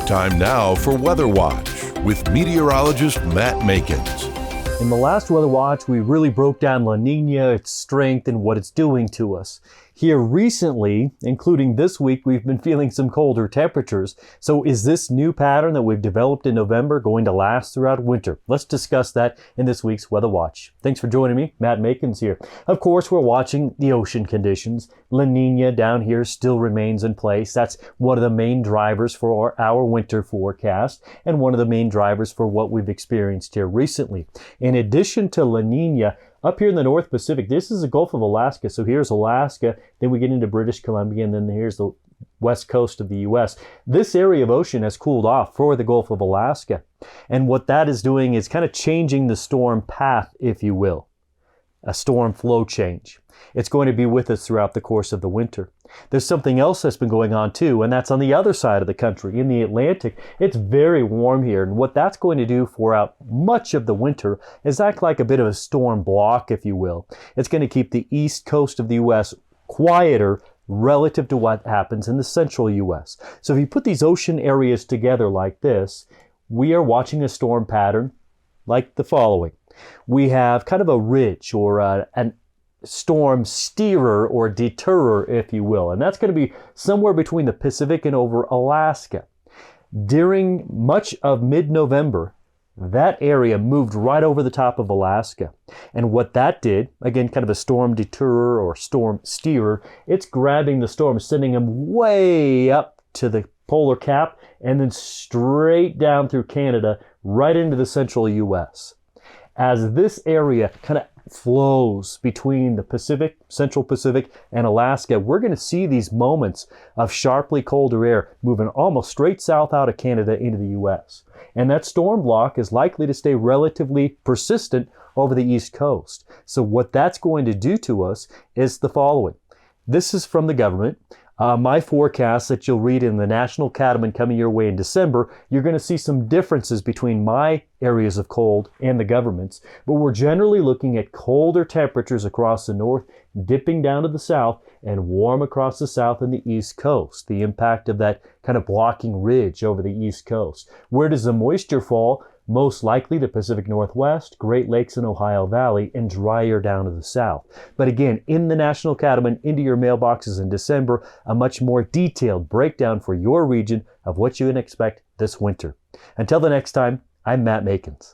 Time now for Weather Watch with meteorologist Matt Makens. In the last Weather Watch, we really broke down La Nina, its strength, and what it's doing to us. Here recently, including this week, we've been feeling some colder temperatures. So is this new pattern that we've developed in November going to last throughout winter? Let's discuss that in this week's Weather Watch. Thanks for joining me. Matt Makens here. Of course, we're watching the ocean conditions. La Nina down here still remains in place. That's one of the main drivers for our winter forecast and one of the main drivers for what we've experienced here recently. In addition to La Nina, up here in the North Pacific, this is the Gulf of Alaska. So here's Alaska, then we get into British Columbia, and then here's the west coast of the U.S. This area of ocean has cooled off for the Gulf of Alaska. And what that is doing is kind of changing the storm path, if you will. A storm flow change. It's going to be with us throughout the course of the winter. There's something else that's been going on too, and that's on the other side of the country, in the Atlantic. It's very warm here, and what that's going to do for much of the winter is act like a bit of a storm block, if you will. It's going to keep the east coast of the U.S. quieter relative to what happens in the central U.S. So if you put these ocean areas together like this, we are watching a storm pattern like the following. We have kind of a ridge or an storm steerer or deterrer, if you will. And that's going to be somewhere between the Pacific and over Alaska. During much of mid-November, that area moved right over the top of Alaska. And what that did, again, kind of a storm deterrer or storm steerer, it's grabbing the storm, sending them way up to the polar cap and then straight down through Canada, right into the central U.S. As this area kind of flows between the Pacific, Central Pacific, and Alaska, we're going to see these moments of sharply colder air moving almost straight south out of Canada into the U.S. And that storm block is likely to stay relatively persistent over the East Coast. So what that's going to do to us is the following. This is from the government. My forecast that you'll read in the National Cattleman coming your way in December, you're going to see some differences between my areas of cold and the government's, but we're generally looking at colder temperatures across the north, dipping down to the south, and warm across the south and the east coast, the impact of that kind of blocking ridge over the east coast. Where does the moisture fall? Most likely the Pacific Northwest, Great Lakes and Ohio Valley, and drier down to the south. But again, in the National Cattleman, into your mailboxes in December, a much more detailed breakdown for your region of what you can expect this winter. Until the next time, I'm Matt Makens.